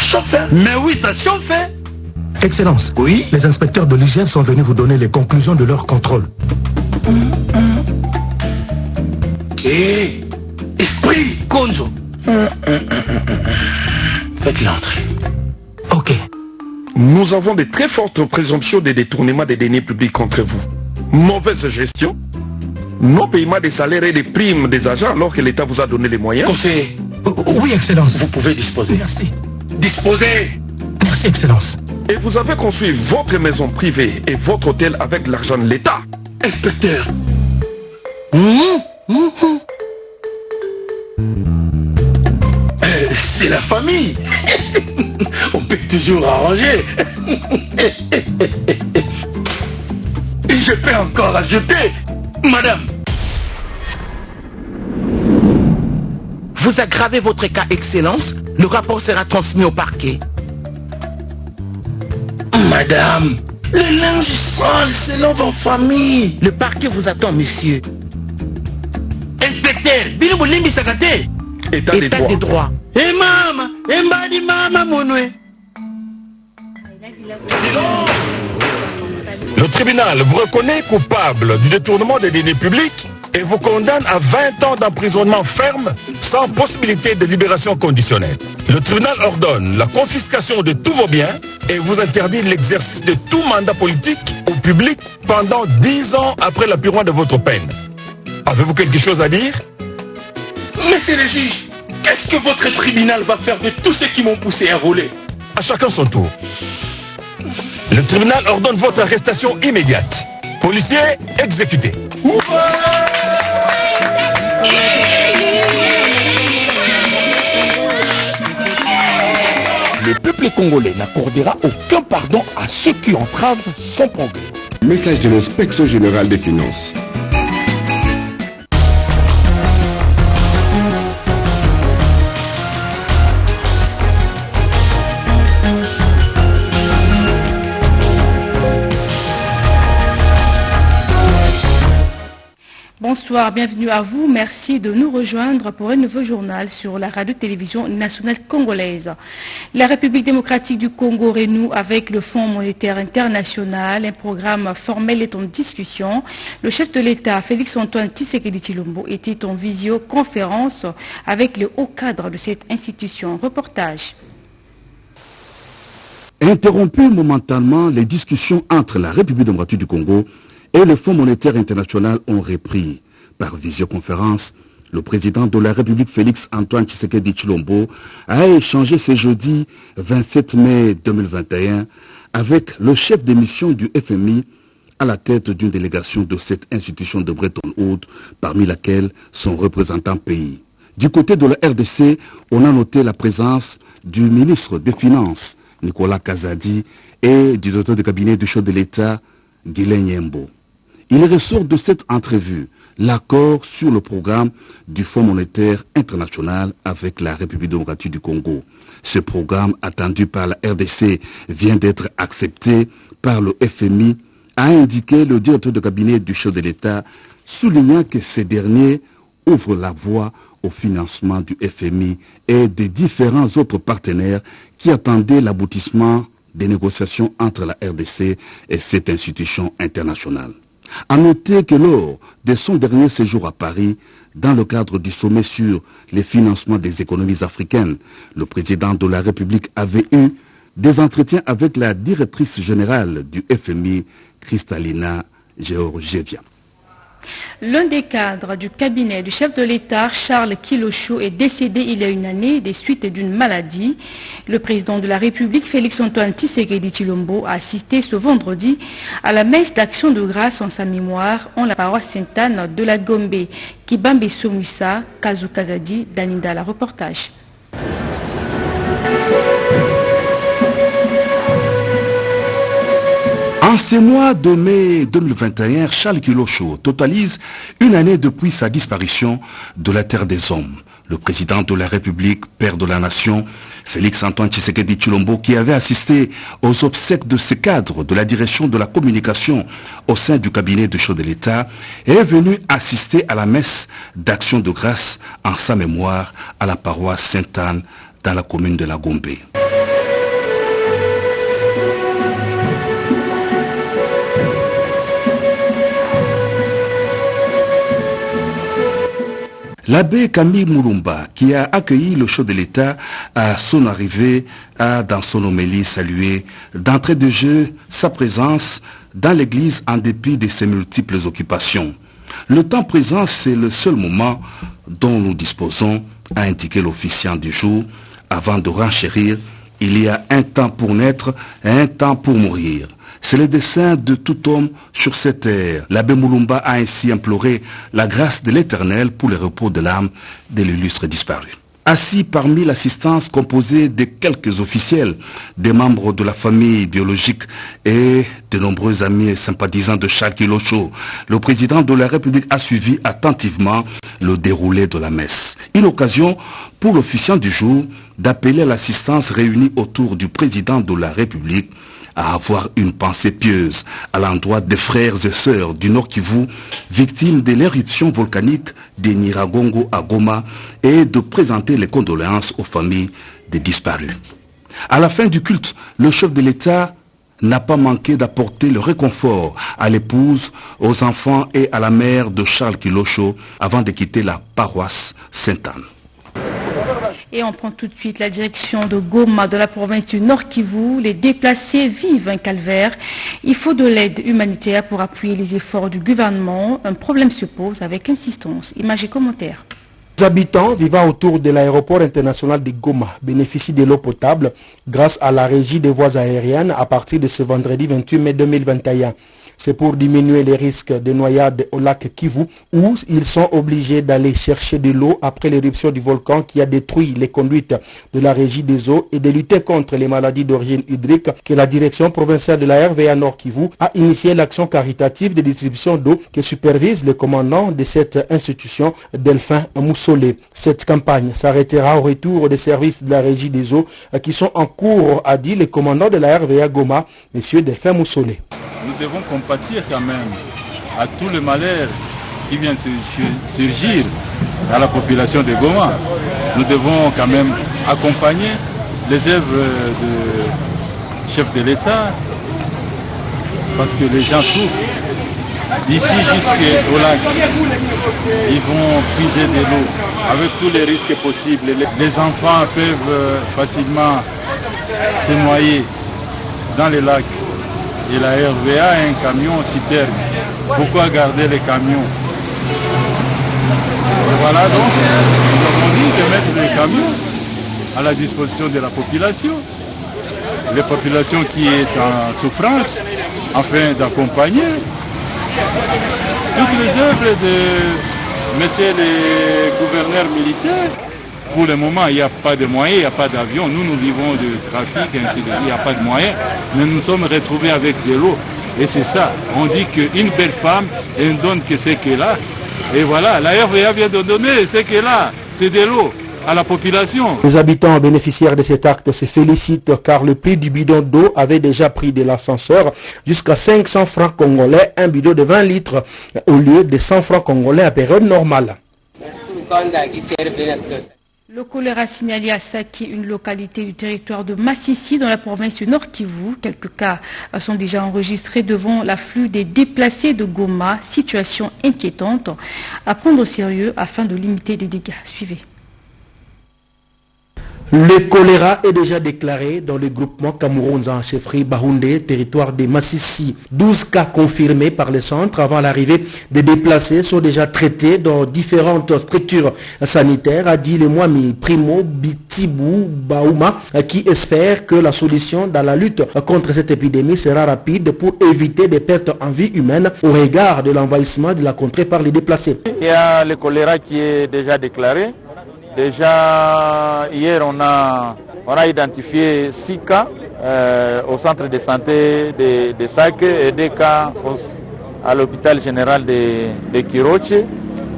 chauffe. Mais oui, ça chauffe. Excellence. Oui. Les inspecteurs de l'hygiène sont venus vous donner les conclusions de leur contrôle. Esprit, Konzo. Faites l'entrée. Ok. Nous avons de très fortes présomptions de détournement des deniers publics contre vous. Mauvaise gestion, non-paiement des salaires et des primes des agents alors que l'État vous a donné les moyens. Conseiller, Oui, Excellence. vous pouvez disposer. Merci. Disposez. Merci, Excellence. Et vous avez construit votre maison privée et votre hôtel avec l'argent de l'État. Inspecteur. C'est la famille. On peut toujours arranger. Et je peux encore ajouter, madame. Vous aggravez votre cas, Excellence. Le rapport sera transmis au parquet. Madame, le linge sale, c'est l'homme en famille. Le parquet vous attend, monsieur. Inspecteur, Bilou Boulimbi Sakate. État des droits. Eh maman, eh mbadi mama monwe. Le tribunal vous reconnaît coupable du détournement des deniers publics et vous condamne à 20 ans d'emprisonnement ferme sans possibilité de libération conditionnelle. Le tribunal ordonne la confiscation de tous vos biens et vous interdit l'exercice de tout mandat politique au public pendant 10 ans après l'apurement de votre peine. Avez-vous quelque chose à dire? Monsieur le juge, qu'est-ce que votre tribunal va faire de tous ceux qui m'ont poussé à voler? À chacun son tour. Le tribunal ordonne votre arrestation immédiate. Policiers, exécutés. Le peuple congolais n'accordera aucun pardon à ceux qui entravent son progrès. Message de l'inspection générale des finances. Bonsoir, bienvenue à vous. Merci de nous rejoindre pour un nouveau journal sur la radio-télévision nationale congolaise. La République démocratique du Congo renoue avec le Fonds monétaire international. Un programme formel est en discussion. Le chef de l'État, Félix-Antoine Tshisekedi Tshilombo, était en visioconférence avec les hauts cadres de cette institution. Reportage. Interrompues momentanément, les discussions entre la République démocratique du Congo et le Fonds monétaire international ont repris. Par visioconférence, le président de la République, Félix-Antoine Tshisekedi Tshilombo, a échangé ce jeudi 27 mai 2021 avec le chef de mission du FMI à la tête d'une délégation de cette institution de Bretton Woods, parmi laquelle son représentant pays. Du côté de la RDC, on a noté la présence du ministre des Finances, Nicolas Kazadi, et du directeur de cabinet du chef de l'État, Guilain Yembo. Il ressort de cette entrevue l'accord sur le programme du Fonds monétaire international avec la République démocratique du Congo. Ce programme, attendu par la RDC, vient d'être accepté par le FMI, a indiqué le directeur de cabinet du chef de l'État, soulignant que ces derniers ouvrent la voie au financement du FMI et des différents autres partenaires qui attendaient l'aboutissement des négociations entre la RDC et cette institution internationale. À noter que lors de son dernier séjour à Paris, dans le cadre du sommet sur les financements des économies africaines, le président de la République avait eu des entretiens avec la directrice générale du FMI, Kristalina Georgieva. L'un des cadres du cabinet du chef de l'État, Charles Kilosho, est décédé il y a une année des suites d'une maladie. Le président de la République, Félix-Antoine Tshisekedi Tshilombo, a assisté ce vendredi à la messe d'action de grâce en sa mémoire en la paroisse Sainte-Anne de la Gombe. Kibambe Somisa, Kazu Kazadi, Daninda, la reportage. En ces mois de mai 2021, Charles Kilosho totalise une année depuis sa disparition de la terre des hommes. Le président de la République, père de la nation, Félix-Antoine Tshisekedi Tshilombo, qui avait assisté aux obsèques de ce cadre de la direction de la communication au sein du cabinet du chef de l'État, est venu assister à la messe d'action de grâce en sa mémoire à la paroisse Sainte-Anne dans la commune de la Gombe. L'abbé Camille Moulumba, qui a accueilli le chef de l'État à son arrivée, a dans son homélie salué d'entrée de jeu sa présence dans l'église en dépit de ses multiples occupations. Le temps présent, c'est le seul moment dont nous disposons, a indiqué l'officiant du jour. Avant de renchérir, il y a un temps pour naître et un temps pour mourir. C'est le dessein de tout homme sur cette terre. L'abbé Moulumba a ainsi imploré la grâce de l'Éternel pour le repos de l'âme de l'illustre disparu. Assis parmi l'assistance composée de quelques officiels, des membres de la famille biologique et de nombreux amis et sympathisants de Charles Kilosho, le président de la République a suivi attentivement le déroulé de la messe. Une occasion pour l'officiant du jour d'appeler l'assistance réunie autour du président de la République à avoir une pensée pieuse à l'endroit des frères et sœurs du Nord Kivu, victimes de l'éruption volcanique de Nyiragongo à Goma, et de présenter les condoléances aux familles des disparus. À la fin du culte, le chef de l'État n'a pas manqué d'apporter le réconfort à l'épouse, aux enfants et à la mère de Charles Kilosho avant de quitter la paroisse Sainte-Anne. Et on prend tout de suite la direction de Goma, de la province du Nord Kivu. Les déplacés vivent un calvaire. Il faut de l'aide humanitaire pour appuyer les efforts du gouvernement. Un problème se pose avec insistance. Images et commentaires. Les habitants vivant autour de l'aéroport international de Goma bénéficient de l'eau potable grâce à la régie des voies aériennes à partir de ce vendredi 28 mai 2021. C'est pour diminuer les risques de noyade au lac Kivu, où ils sont obligés d'aller chercher de l'eau après l'éruption du volcan qui a détruit les conduites de la régie des eaux, et de lutter contre les maladies d'origine hydrique, que la direction provinciale de la RVA Nord Kivu a initié l'action caritative de distribution d'eau que supervise le commandant de cette institution, Delphin Moussolé. Cette campagne s'arrêtera au retour des services de la régie des eaux qui sont en cours, a dit le commandant de la RVA Goma, M. Delphin Moussolé. Nous devons compatir quand même à tout le malheur qui vient surgir à la population de Goma. Nous devons quand même accompagner les œuvres du chef de l'État parce que les gens souffrent. D'ici jusqu'au lac, ils vont puiser de l'eau avec tous les risques possibles. Les enfants peuvent facilement se noyer dans les lacs. Et la RVA a un camion citerne. Pourquoi garder les camions? Et voilà donc, nous avons dit de mettre les camions à la disposition de la population. La population qui est en souffrance, afin d'accompagner toutes les œuvres de messieurs les gouverneurs militaires. Pour le moment, il n'y a pas de moyens, il n'y a pas d'avion. Nous vivons du trafic, ainsi de suite. Il n'y a pas de moyens. Mais nous nous sommes retrouvés avec de l'eau. Et c'est ça. On dit qu'une belle femme, elle donne que ce qu'elle a. Et voilà, la RVA vient de donner ce qu'elle a. C'est de l'eau à la population. Les habitants bénéficiaires de cet acte se félicitent car le prix du bidon d'eau avait déjà pris de l'ascenseur jusqu'à 500 francs congolais, un bidon de 20 litres au lieu de 100 francs congolais à période normale. Le choléra signalé à Saki, une localité du territoire de Massissi dans la province du Nord Kivu. Quelques cas sont déjà enregistrés devant l'afflux des déplacés de Goma. Situation inquiétante à prendre au sérieux afin de limiter les dégâts. Suivez. Le choléra est déjà déclaré dans le groupement Cameroun en chefferie Bahoundé, territoire de Massissi. 12 cas confirmés par le centre avant l'arrivée des déplacés sont déjà traités dans différentes structures sanitaires, a dit le Mwami Primo Bitibou Baouma, qui espère que la solution dans la lutte contre cette épidémie sera rapide pour éviter des pertes en vie humaine au regard de l'envahissement de la contrée par les déplacés. Il y a le choléra qui est déjà déclaré. Déjà, hier, on a identifié 6 cas au centre de santé de Sake et 2 cas à l'hôpital général de Kiroche,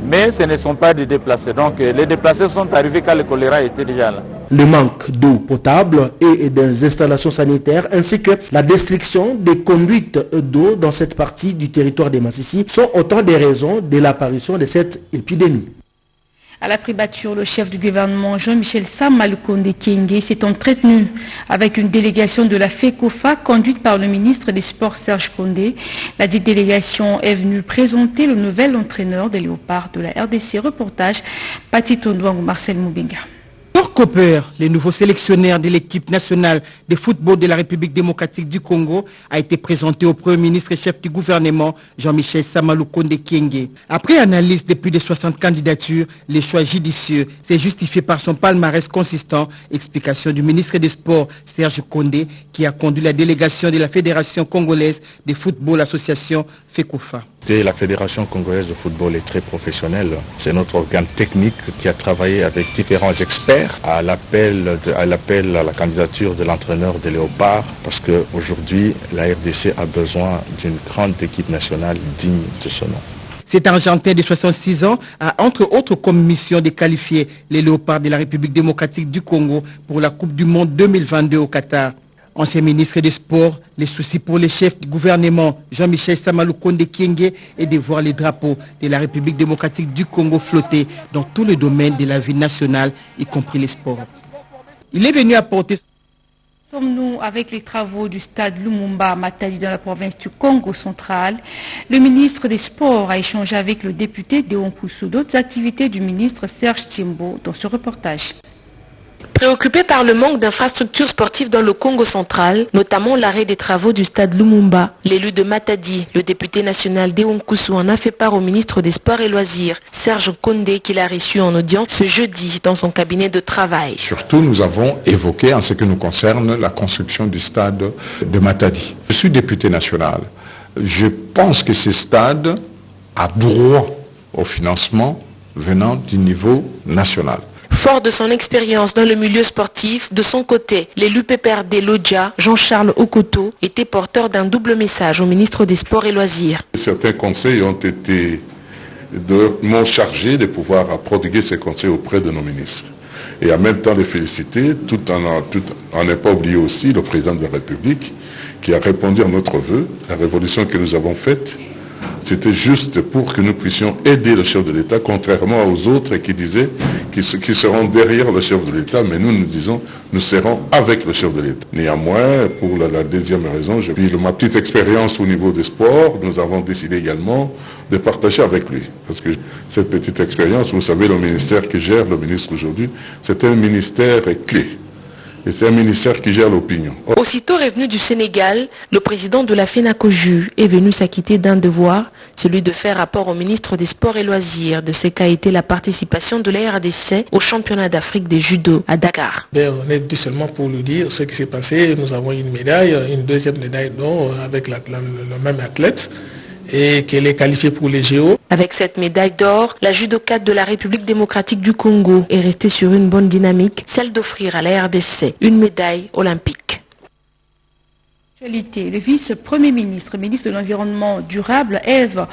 mais ce ne sont pas des déplacés. Donc, les déplacés sont arrivés quand le choléra était déjà là. Le manque d'eau potable et des installations sanitaires ainsi que la destruction des conduites d'eau dans cette partie du territoire de Massissi sont autant des raisons de l'apparition de cette épidémie. À la primature, le chef du gouvernement Jean-Michel Sama Lukonde Kyenge s'est entretenu avec une délégation de la FECOFA conduite par le ministre des Sports Serge Condé. La dite délégation est venue présenter le nouvel entraîneur des Léopards de la RDC. Reportage Pati Tondouang, Marcel Moubinga. Cooper, le nouveau sélectionneur de l'équipe nationale de football de la République démocratique du Congo, a été présenté au Premier ministre et chef du gouvernement Jean-Michel Sama Lukonde Kyenge. Après analyse de plus de 60 candidatures, le choix judicieux s'est justifié par son palmarès consistant. Explication du ministre des Sports Serge Condé, qui a conduit la délégation de la Fédération congolaise de football association FECOFA. La Fédération congolaise de football est très professionnelle. C'est notre organe technique qui a travaillé avec différents experts à l'appel à la candidature de l'entraîneur des Léopards, parce qu'aujourd'hui, la RDC a besoin d'une grande équipe nationale digne de ce nom. Cet Argentin de 66 ans a entre autres comme mission de qualifier les Léopards de la République démocratique du Congo pour la Coupe du Monde 2022 au Qatar. Ancien ministre des Sports, les soucis pour le chef du gouvernement Jean-Michel Sama Lukonde Kyenge est de voir les drapeaux de la République démocratique du Congo flotter dans tous les domaines de la vie nationale, y compris les sports. Il est venu apporter... Sommes-nous avec les travaux du stade Lumumba à Matadi dans la province du Congo central. Le ministre des Sports a échangé avec le député Déon Koussou d'autres activités du ministre Serge Tchimbo dans ce reportage. Préoccupé par le manque d'infrastructures sportives dans le Congo central, notamment l'arrêt des travaux du stade Lumumba, l'élu de Matadi, le député national Déon Koussou, en a fait part au ministre des Sports et Loisirs, Serge Condé, qu'il a reçu en audience ce jeudi dans son cabinet de travail. Surtout, nous avons évoqué, en ce qui nous concerne, la construction du stade de Matadi. Je suis député national. Je pense que ce stade a droit au financement venant du niveau national. Fort de son expérience dans le milieu sportif, de son côté, l'élu PPRD Lodja, Jean-Charles Okoto, était porteur d'un double message au ministre des Sports et Loisirs. Certains conseils m'ont chargé de pouvoir prodiguer ces conseils auprès de nos ministres. Et en même temps les féliciter, tout en n'ayant pas oublié aussi le président de la République qui a répondu à notre vœu. La révolution que nous avons faite, c'était juste pour que nous puissions aider le chef de l'État, contrairement aux autres qui disaient qu'ils seront derrière le chef de l'État, mais nous disons nous serons avec le chef de l'État. Néanmoins, pour la deuxième raison, ma petite expérience au niveau des sports, nous avons décidé également de partager avec lui. Parce que cette petite expérience, vous savez, le ministère que gère le ministre aujourd'hui, c'est un ministère clé. Et c'est un ministère qui gère l'opinion. Aussitôt revenu du Sénégal, le président de la FENACOJU est venu s'acquitter d'un devoir, celui de faire rapport au ministre des Sports et Loisirs de ce qu'a été la participation de la RDC au championnat d'Afrique des judo à Dakar. On est tout seulement pour lui dire ce qui s'est passé. Nous avons une médaille, une deuxième médaille d'or avec le même athlète, et qu'elle est qualifiée pour les JO. Avec cette médaille d'or, la judokate de la République démocratique du Congo est restée sur une bonne dynamique, celle d'offrir à la RDC une médaille olympique. Le vice-premier ministre, ministre de l'Environnement durable, Eve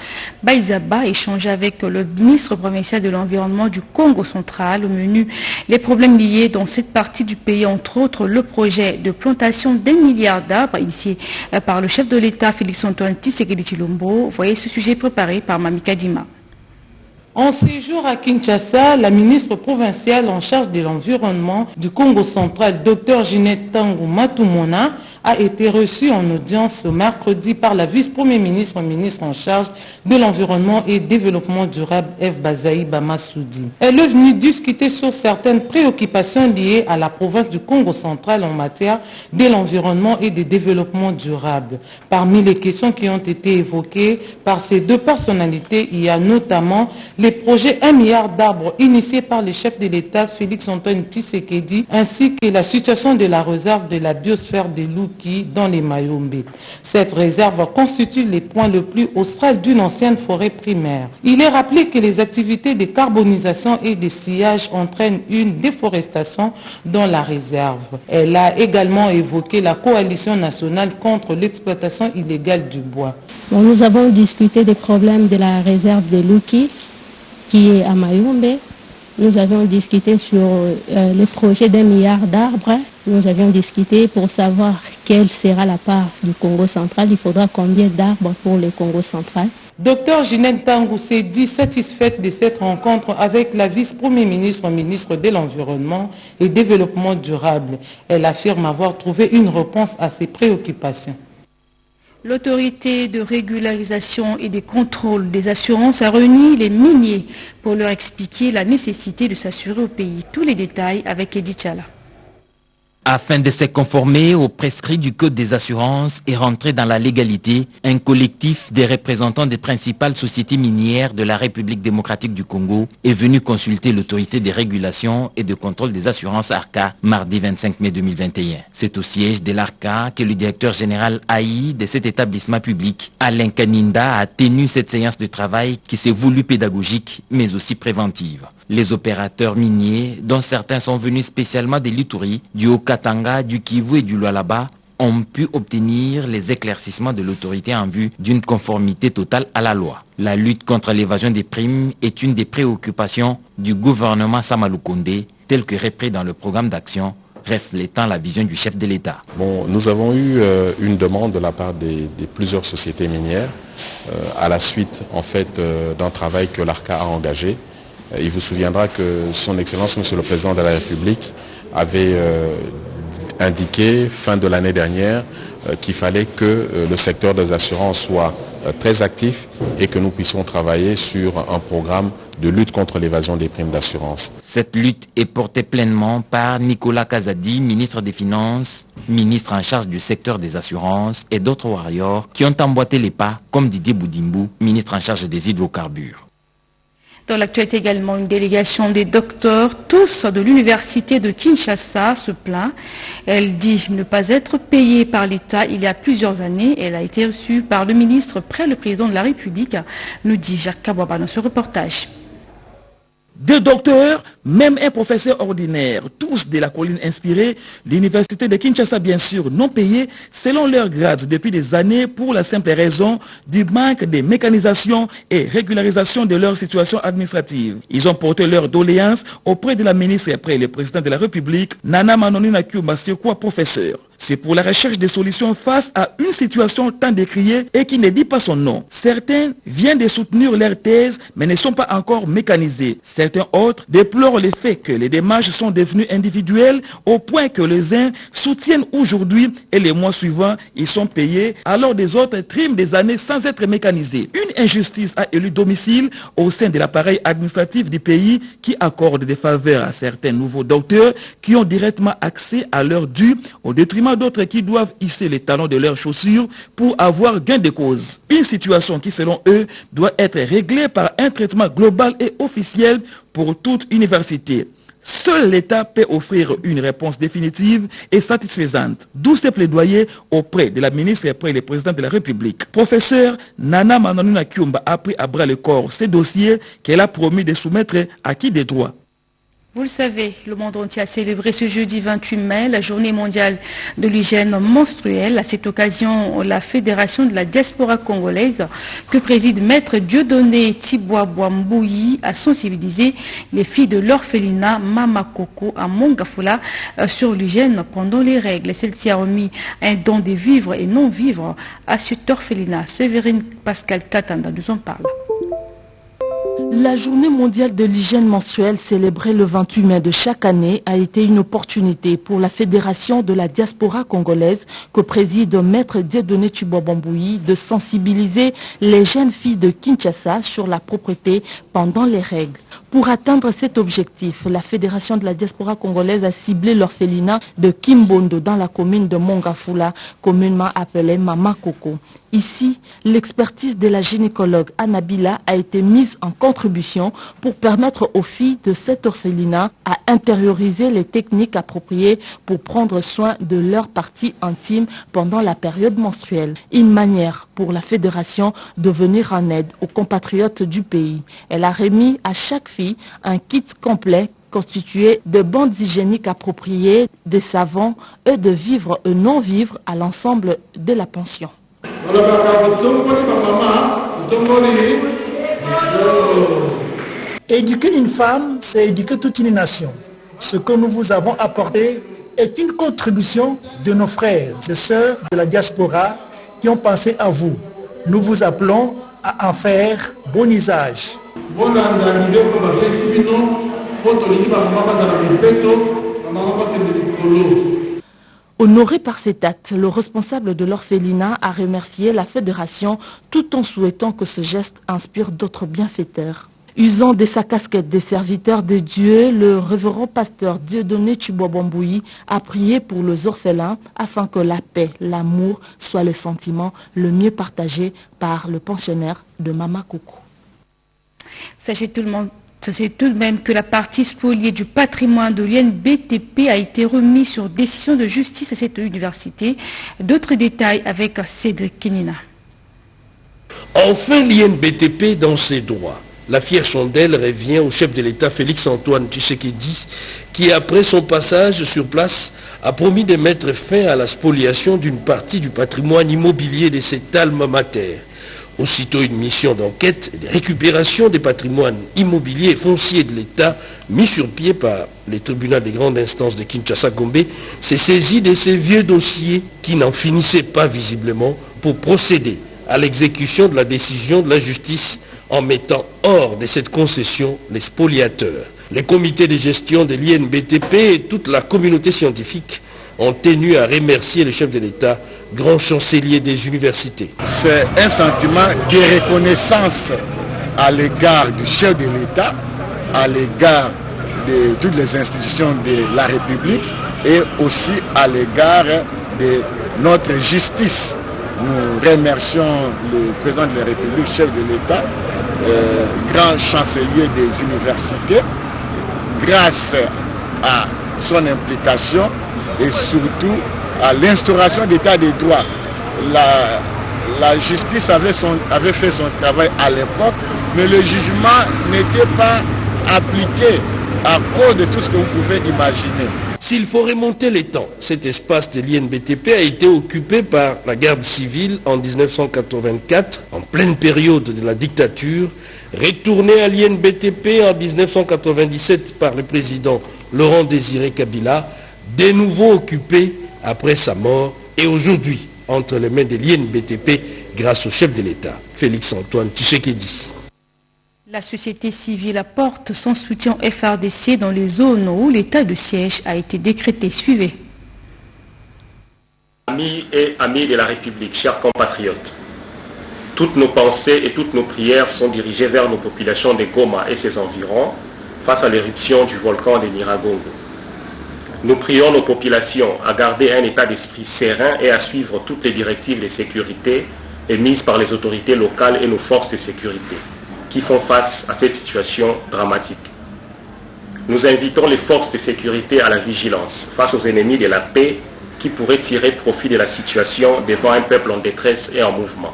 Baizaba, échange avec le ministre provincial de l'Environnement du Congo central. Au menu, les problèmes liés dans cette partie du pays, entre autres le projet de plantation d'1 milliard d'arbres initié par le chef de l'État, Félix-Antoine Tshisekedi Tshilombo. Voyez ce sujet préparé par Mamika Dima. En séjour à Kinshasa, la ministre provinciale en charge de l'environnement du Congo central, Dr Ginette Tango Matumona, a été reçue en audience ce mercredi par la vice-premier ministre en charge de l'environnement et développement durable, Eve Bazaï Bamassoudi. Elle est venue discuter sur certaines préoccupations liées à la province du Congo central en matière de l'environnement et du développement durable. Parmi les questions qui ont été évoquées par ces deux personnalités, il y a notamment les projets 1 milliard d'arbres initiés par le chef de l'État, Félix-Antoine Tshisekedi, ainsi que la situation de la réserve de la biosphère de Luki dans les Mayombe. Cette réserve constitue le point le plus austral d'une ancienne forêt primaire. Il est rappelé que les activités de carbonisation et de sillage entraînent une déforestation dans la réserve. Elle a également évoqué la coalition nationale contre l'exploitation illégale du bois. Bon, nous avons discuté des problèmes de la réserve de Luki, qui est à Mayombe. Nous avions discuté sur le projet d'1 milliard d'arbres. Nous avions discuté pour savoir quelle sera la part du Congo central. Il faudra combien d'arbres pour le Congo central. Dr Ginette Tangou s'est dit satisfaite de cette rencontre avec la vice-premier ministre, ministre de l'Environnement et Développement durable. Elle affirme avoir trouvé une réponse à ses préoccupations. L'autorité de régularisation et de contrôle des assurances a réuni les miniers pour leur expliquer la nécessité de s'assurer au pays. Tous les détails avec Edith Chala. Afin de se conformer aux prescrits du Code des assurances et rentrer dans la légalité, un collectif des représentants des principales sociétés minières de la République démocratique du Congo est venu consulter l'autorité de régulation et de contrôle des assurances ARCA mardi 25 mai 2021. C'est au siège de l'ARCA que le directeur général AI de cet établissement public, Alain Kaninda, a tenu cette séance de travail qui s'est voulue pédagogique mais aussi préventive. Les opérateurs miniers, dont certains sont venus spécialement de l'Ituri, du Haut-Katanga, du Kivu et du Lualaba, ont pu obtenir les éclaircissements de l'autorité en vue d'une conformité totale à la loi. La lutte contre l'évasion des primes est une des préoccupations du gouvernement Sama Lukonde, tel que repris dans le programme d'action reflétant la vision du chef de l'État. Bon, nous avons eu une demande de la part des plusieurs sociétés minières à la suite en fait d'un travail que l'ARCA a engagé. Il vous souviendra que son Excellence, Monsieur le Président de la République, avait indiqué fin de l'année dernière qu'il fallait que le secteur des assurances soit très actif et que nous puissions travailler sur un programme de lutte contre l'évasion des primes d'assurance. Cette lutte est portée pleinement par Nicolas Kazadi, ministre des Finances, ministre en charge du secteur des assurances et d'autres warriors qui ont emboîté les pas, comme Didier Boudimbu, ministre en charge des hydrocarbures. Dans l'actualité également, une délégation des docteurs, tous de l'université de Kinshasa, se plaint. Elle dit ne pas être payée par l'État il y a plusieurs années. Elle a été reçue par le ministre près le président de la République, nous dit Jacques Kabouaba dans ce reportage. Des docteurs, même un professeur ordinaire, tous de la colline inspirée, l'université de Kinshasa bien sûr non payés selon leur grade depuis des années pour la simple raison du manque de mécanisation et régularisation de leur situation administrative. Ils ont porté leur doléance auprès de la ministre et après le président de la République, Nana Manonina Kyumba Sekwa, professeur. C'est pour la recherche des solutions face à une situation tant décriée et qui ne dit pas son nom. Certains viennent de soutenir leur thèse mais ne sont pas encore mécanisés. Certains autres déplorent le fait que les démarches sont devenues individuelles au point que les uns soutiennent aujourd'hui et les mois suivants ils sont payés alors des autres triment des années sans être mécanisés. Une injustice a élu domicile au sein de l'appareil administratif du pays qui accorde des faveurs à certains nouveaux docteurs qui ont directement accès à leur dû au détriment d'autres qui doivent hisser les talons de leurs chaussures pour avoir gain de cause. Une situation qui, selon eux, doit être réglée par un traitement global et officiel pour toute université. Seul l'État peut offrir une réponse définitive et satisfaisante. D'où ces plaidoyers auprès de la ministre et auprès du président de la République. Professeur Nana Manonina Kyumba a pris à bras le corps ces dossiers qu'elle a promis de soumettre à qui des droits. Vous le savez, le monde entier a célébré ce jeudi 28 mai la journée mondiale de l'hygiène menstruelle. À cette occasion, la Fédération de la diaspora congolaise que préside Maître Dieudonné Tibois Mbouyi a sensibilisé les filles de l'orphelinat Mama Koko à Mongafula sur l'hygiène pendant les règles. Celle-ci a remis un don de vivres et non-vivres à cet orphelinat. Séverine Pascal Katanda nous en parle. La journée mondiale de l'hygiène menstruelle célébrée le 28 mai de chaque année a été une opportunité pour la Fédération de la diaspora congolaise que préside Maître Dieudonné Tibois Mbouyi de sensibiliser les jeunes filles de Kinshasa sur la propreté pendant les règles. Pour atteindre cet objectif, la Fédération de la diaspora congolaise a ciblé l'orphelinat de Kimbondo dans la commune de Mongafula, communément appelée Mama Koko. Ici, l'expertise de la gynécologue Anabila a été mise en contribution pour permettre aux filles de cet orphelinat à intérioriser les techniques appropriées pour prendre soin de leurs parties intimes pendant la période menstruelle. Une manière pour la fédération de venir en aide aux compatriotes du pays. Elle a remis à chaque fille un kit complet constitué de bandes hygiéniques appropriées, des savons et de vivres et non-vivres à l'ensemble de la pension. Éduquer une femme, c'est éduquer toute une nation. Ce que nous vous avons apporté est une contribution de nos frères et sœurs de la diaspora qui ont pensé à vous. Nous vous appelons à en faire bon usage. Honoré par cet acte, le responsable de l'orphelinat a remercié la fédération tout en souhaitant que ce geste inspire d'autres bienfaiteurs. Usant de sa casquette des serviteurs de Dieu, le révérend pasteur Dieudonné Tchibouabamboui a prié pour les orphelins afin que la paix, l'amour soient le sentiment le mieux partagé par le pensionnaire de Mama Koukou. Sachez tout de même que la partie spoliée du patrimoine de l'INBTP a été remise sur décision de justice à cette université. D'autres détails avec Cédric Kenina. Enfin, l'INBTP dans ses droits. La fière chandelle revient au chef de l'État Félix-Antoine Tshisekedi qui, après son passage sur place, a promis de mettre fin à la spoliation d'une partie du patrimoine immobilier de cet alma mater. Aussitôt une mission d'enquête et de récupération des patrimoines immobiliers et fonciers de l'État mis sur pied par les tribunaux des grandes instances de Kinshasa-Gombe s'est saisi de ces vieux dossiers qui n'en finissaient pas visiblement pour procéder à l'exécution de la décision de la justice en mettant hors de cette concession les spoliateurs. Les comités de gestion de l'INBTP et toute la communauté scientifique ont tenu à remercier le chef de l'État, grand chancelier des universités. C'est un sentiment de reconnaissance à l'égard du chef de l'État, à l'égard de toutes les institutions de la République et aussi à l'égard de notre justice. Nous remercions le président de la République, chef de l'État, grand chancelier des universités, grâce à son implication et surtout à l'instauration d'état de droit. La justice avait fait son travail à l'époque, mais le jugement n'était pas appliqué à cause de tout ce que vous pouvez imaginer. S'il faut remonter les temps, cet espace de l'INBTP a été occupé par la garde civile en 1984, en pleine période de la dictature, retourné à l'INBTP en 1997 par le président Laurent Désiré Kabila, de nouveau occupé après sa mort et aujourd'hui entre les mains de l'INBTP grâce au chef de l'État, Félix-Antoine Tshisekedi. La société civile apporte son soutien au FRDC dans les zones où l'état de siège a été décrété. Suivez. Amis et amis de la République, chers compatriotes, toutes nos pensées et toutes nos prières sont dirigées vers nos populations de Goma et ses environs face à l'éruption du volcan de Nyiragongo. Nous prions nos populations à garder un état d'esprit serein et à suivre toutes les directives de sécurité émises par les autorités locales et nos forces de sécurité qui font face à cette situation dramatique. Nous invitons les forces de sécurité à la vigilance face aux ennemis de la paix qui pourraient tirer profit de la situation devant un peuple en détresse et en mouvement.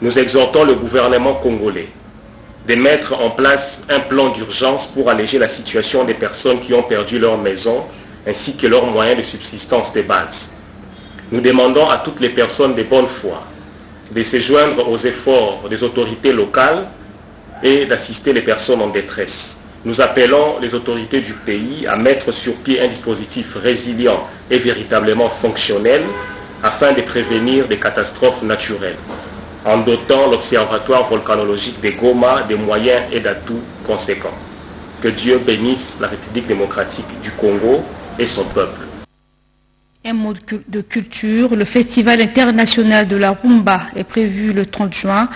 Nous exhortons le gouvernement congolais de mettre en place un plan d'urgence pour alléger la situation des personnes qui ont perdu leur maison ainsi que leurs moyens de subsistance de base. Nous demandons à toutes les personnes de bonne foi de se joindre aux efforts des autorités locales et d'assister les personnes en détresse. Nous appelons les autorités du pays à mettre sur pied un dispositif résilient et véritablement fonctionnel afin de prévenir des catastrophes naturelles, en dotant l'Observatoire volcanologique de Goma des moyens et d'atouts conséquents. Que Dieu bénisse la République démocratique du Congo et son peuple. Un mot de culture, le Festival international de la Rumba est prévu le 30 juin,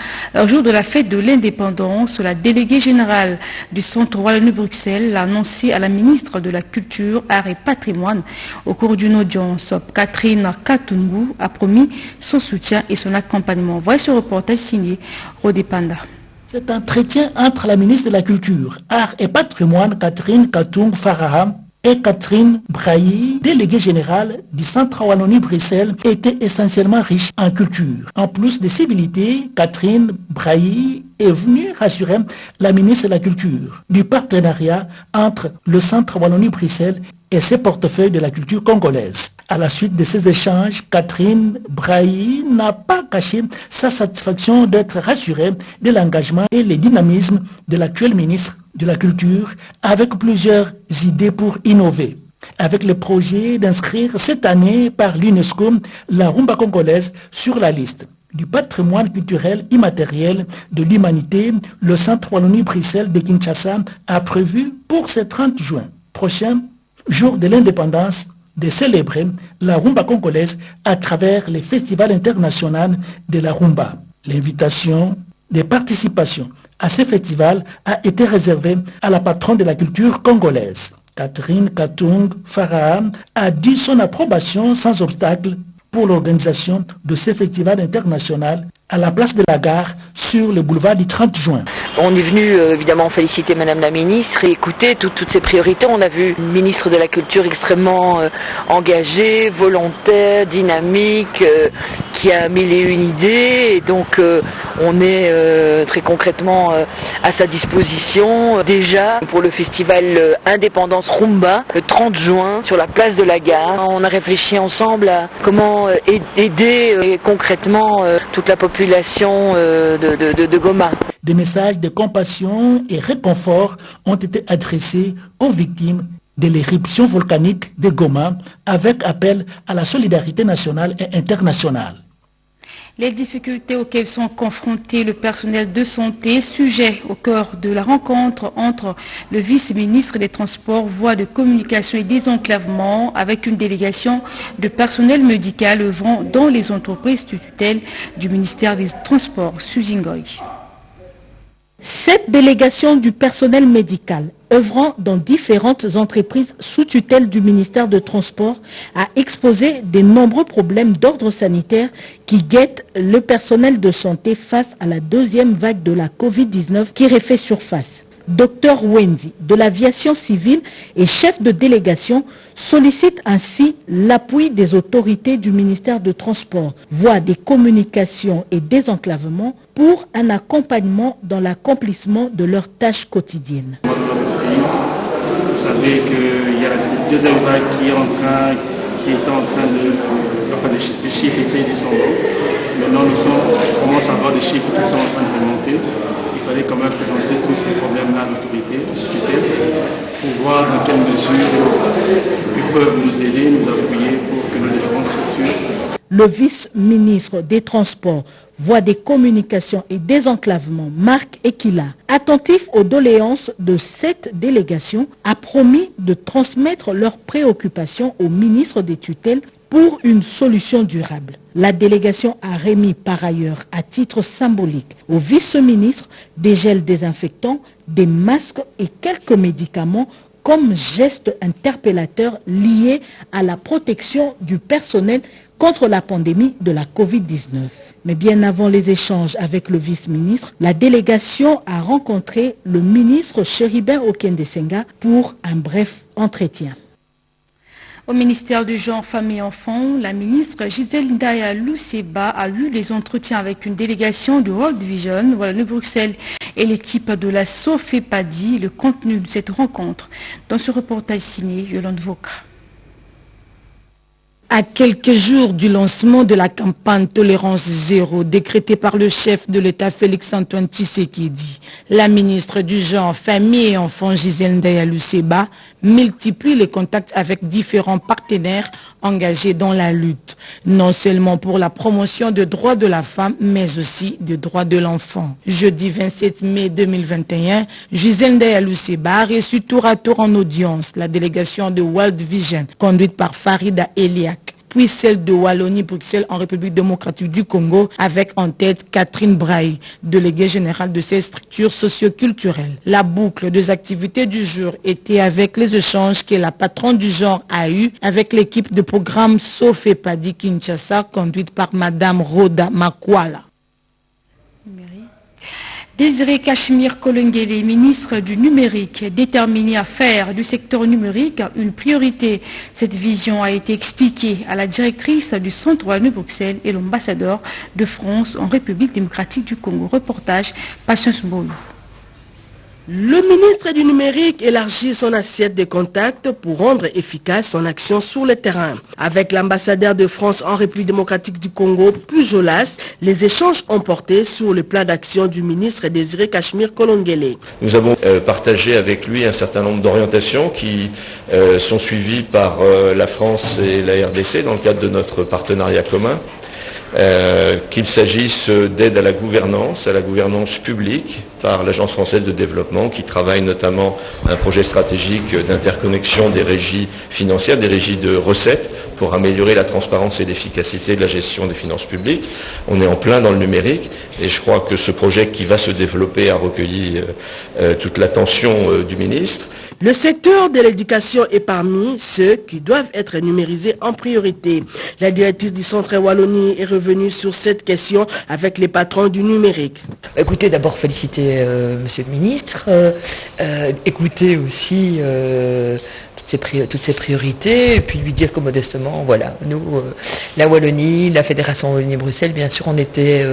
jour de la fête de l'indépendance. La déléguée générale du Centre Wallonie-Bruxelles l'a annoncé à la ministre de la Culture, Arts et Patrimoine au cours d'une audience. Catherine Katungu a promis son soutien et son accompagnement. Voici ce reportage signé Rodé Panda. C'est un entretien entre la ministre de la Culture, Arts et Patrimoine, Catherine Katung Faraha, et Catherine Brailly, déléguée générale du Centre Wallonie-Bruxelles, était essentiellement riche en culture. En plus de civilité, Catherine Brailly est venue rassurer la ministre de la Culture du partenariat entre le Centre Wallonie-Bruxelles et ses portefeuilles de la culture congolaise. À la suite de ces échanges, Catherine Brailly n'a pas caché sa satisfaction d'être rassurée de l'engagement et le dynamisme de l'actuel ministre de la Culture avec plusieurs idées pour innover. Avec le projet d'inscrire cette année par l'UNESCO la rumba congolaise sur la liste. du patrimoine culturel immatériel de l'humanité, le Centre Wallonie-Bruxelles de Kinshasa a prévu pour ce 30 juin prochain, jour de l'indépendance, de célébrer la rumba congolaise à travers le Festival international de la rumba. L'invitation de participation à ce festival a été réservée à la patronne de la culture congolaise. Catherine Katung Farah a dit son approbation sans obstacle pour l'organisation de ce festival international à la place de la Gare sur le boulevard du 30 juin. On est venu évidemment féliciter Madame la Ministre et écouter toutes ses priorités. On a vu une ministre de la Culture extrêmement engagée, volontaire, dynamique, qui a mille et une idées. Et donc on est très concrètement à sa disposition déjà pour le festival Indépendance Rumba le 30 juin sur la place de la Gare. On a réfléchi ensemble à comment aider concrètement toute la population de Goma. Des messages de compassion et réconfort ont été adressés aux victimes de l'éruption volcanique de Goma avec appel à la solidarité nationale et internationale. Les difficultés auxquelles sont confrontés le personnel de santé, sujet au cœur de la rencontre entre le vice-ministre des Transports, voies de communication et désenclavement avec une délégation de personnel médical œuvrant dans les entreprises de tutelle du ministère des Transports, Suzy Ngoy. Cette délégation du personnel médical œuvrant dans différentes entreprises sous tutelle du ministère de Transport a exposé de nombreux problèmes d'ordre sanitaire qui guettent le personnel de santé face à la deuxième vague de la Covid-19 qui refait surface. Dr Wendy de l'aviation civile et chef de délégation sollicite ainsi l'appui des autorités du ministère de Transport, voies des communications et désenclavement pour un accompagnement dans l'accomplissement de leurs tâches quotidiennes. Vous savez qu'il y a la deuxième vague qui les chiffres étaient descendants. Maintenant, on commence à avoir des chiffres qui sont en train de remonter. Il fallait quand même présenter tous ces problèmes-là à l'autorité, pour voir dans quelle mesure ils peuvent nous aider, nous appuyer pour que nos différentes structures. Le vice-ministre des Transports, voies des communications et désenclavement, Marc Ekila, attentif aux doléances de cette délégation, a promis de transmettre leurs préoccupations au ministre des tutelles pour une solution durable. La délégation a remis par ailleurs, à titre symbolique, au vice-ministre des gels désinfectants, des masques et quelques médicaments comme geste interpellateur lié à la protection du personnel contre la pandémie de la Covid-19. Mais bien avant les échanges avec le vice-ministre, la délégation a rencontré le ministre Chéribin Okendesenga pour un bref entretien. Au ministère du Genre, Famille et Enfants, la ministre Gisèle Ndaya Luseba a eu les entretiens avec une délégation du World Vision, Wallonie-Bruxelles et l'équipe de la Sofepadi. Le contenu de cette rencontre dans ce reportage signé Yolande Voka. À quelques jours du lancement de la campagne Tolérance Zéro décrétée par le chef de l'État Félix-Antoine Tshisekedi, la ministre du Genre, Famille et Enfants Gisèle Ndaya Luseba multiplie les contacts avec différents partenaires engagés dans la lutte, non seulement pour la promotion des droits de la femme, mais aussi des droits de l'enfant. Jeudi 27 mai 2021, Gisèle Ndaya Luseba a reçu tour à tour en audience la délégation de World Vision, conduite par Farida Eliak, puis celle de Wallonie-Bruxelles en République démocratique du Congo, avec en tête Catherine Braille, déléguée générale de ces structures socio-culturelles. La boucle des activités du jour était avec les échanges que la patronne du genre a eu avec l'équipe de programme Sofepadi Kinshasa, conduite par Madame Rhoda Makwala. Désiré Cachemire Kolengele, ministre du numérique, déterminé à faire du secteur numérique une priorité. Cette vision a été expliquée à la directrice du Centre Wallonie-Bruxelles et l'ambassadeur de France en République démocratique du Congo. Reportage, Patience Boulou. Le ministre du numérique élargit son assiette de contacts pour rendre efficace son action sur le terrain. Avec l'ambassadeur de France en République démocratique du Congo, Pujolas, les échanges ont porté sur le plan d'action du ministre Désiré Cachemire Kolengele. Nous avons partagé avec lui un certain nombre d'orientations qui sont suivies par la France et la RDC dans le cadre de notre partenariat commun. qu'il s'agisse d'aide à la gouvernance publique par l'Agence française de développement qui travaille notamment à un projet stratégique d'interconnexion des régies financières, des régies de recettes pour améliorer la transparence et l'efficacité de la gestion des finances publiques. On est en plein dans le numérique et je crois que ce projet qui va se développer a recueilli toute l'attention du ministre. Le secteur de l'éducation est parmi ceux qui doivent être numérisés en priorité. La directrice du Centre Wallonie est revenue sur cette question avec les patrons du numérique. Écoutez, d'abord féliciter Monsieur le ministre, écouter aussi toutes ces priorités et puis lui dire que modestement, voilà, nous, la Wallonie, la Fédération Wallonie-Bruxelles, bien sûr, on était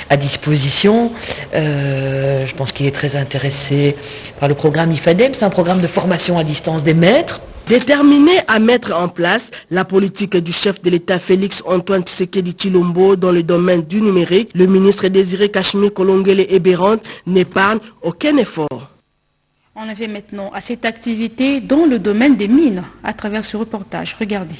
à disposition. Je pense qu'il est très intéressé par le programme IFADEM, c'est un programme de formation à distance des maîtres. Déterminé à mettre en place la politique du chef de l'État Félix Antoine Tshisekedi Tshilombo dans le domaine du numérique, le ministre Désiré Cachemire Kolongele Ebérand n'épargne aucun effort. On en vient maintenant à cette activité dans le domaine des mines à travers ce reportage. Regardez.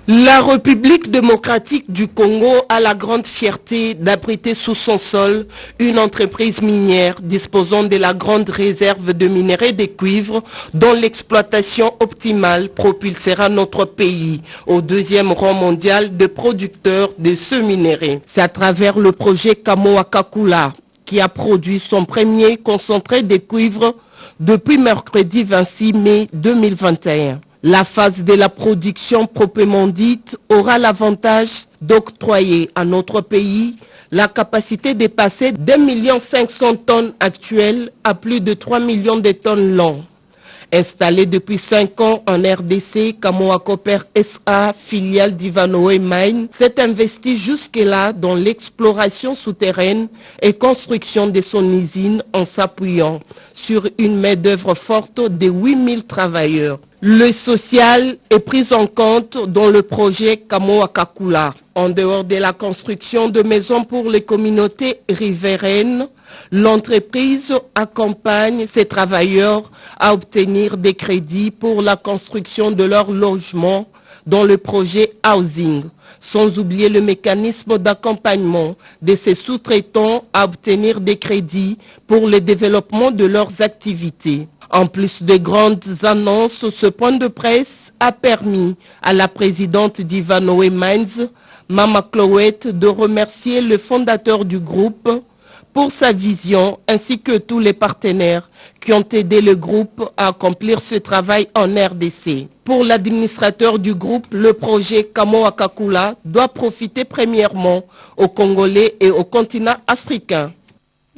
La République démocratique du Congo a la grande fierté d'abriter sous son sol une entreprise minière disposant de la grande réserve de minerais de cuivre dont l'exploitation optimale propulsera notre pays au deuxième rang mondial de producteurs de ce minerai. C'est à travers le projet Kamoa-Kakula qui a produit son premier concentré de cuivre depuis mercredi 26 mai 2021. La phase de la production proprement dite aura l'avantage d'octroyer à notre pays la capacité de passer d'1 500 000 tonnes actuelles à plus de 3 millions de tonnes l'an. Installé depuis 5 ans en RDC, Kamoa Copper SA, filiale d'Ivanhoe Mine, s'est investi jusque-là dans l'exploration souterraine et construction de son usine en s'appuyant sur une main-d'œuvre forte de 8000 travailleurs. Le social est pris en compte dans le projet Kamoa Kakula. En dehors de la construction de maisons pour les communautés riveraines, l'entreprise accompagne ses travailleurs à obtenir des crédits pour la construction de leur logement dans le projet Housing, sans oublier le mécanisme d'accompagnement de ces sous-traitants à obtenir des crédits pour le développement de leurs activités. En plus de grandes annonces, ce point de presse a permis à la présidente d'Ivanhoe Mines, Mama Chloé, de remercier le fondateur du groupe pour sa vision ainsi que tous les partenaires qui ont aidé le groupe à accomplir ce travail en RDC. Pour l'administrateur du groupe, le projet Kamoa Kakula doit profiter premièrement aux Congolais et au continent africain.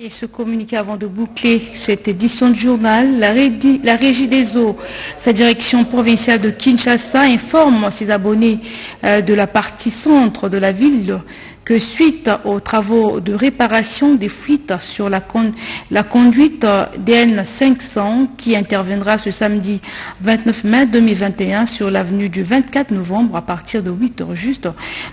Et ce communiqué avant de boucler cette édition du journal, la Régie des eaux, sa direction provinciale de Kinshasa informe ses abonnés de la partie centre de la ville que suite aux travaux de réparation des fuites sur la conduite DN500 qui interviendra ce samedi 29 mai 2021 sur l'avenue du 24 novembre à partir de 8 h juste.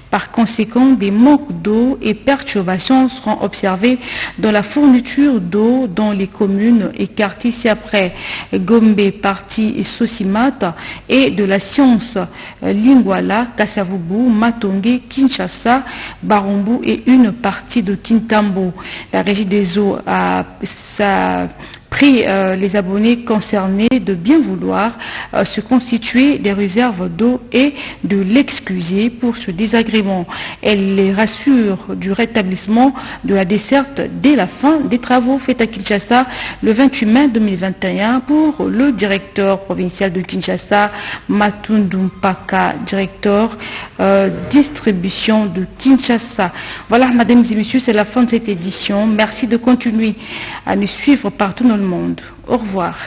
Par conséquent, des manques d'eau et perturbations seront observés dans la fourniture d'eau dans les communes et quartiers ci-après Gombe, Parti, Sosimat et de la Science, Lingwala, Kasavubu, Matonge, Kinshasa, Barombu et une partie de Kintambo. La Régie des eaux a prie les abonnés concernés de bien vouloir se constituer des réserves d'eau et de l'excuser pour ce désagrément. Elle les rassure du rétablissement de la desserte dès la fin des travaux faits à Kinshasa le 28 mai 2021 pour le directeur provincial de Kinshasa, Matundu Mpaka, directeur distribution de Kinshasa. Voilà, mesdames et messieurs, c'est la fin de cette édition. Merci de continuer à nous suivre partout dans le monde. Au revoir.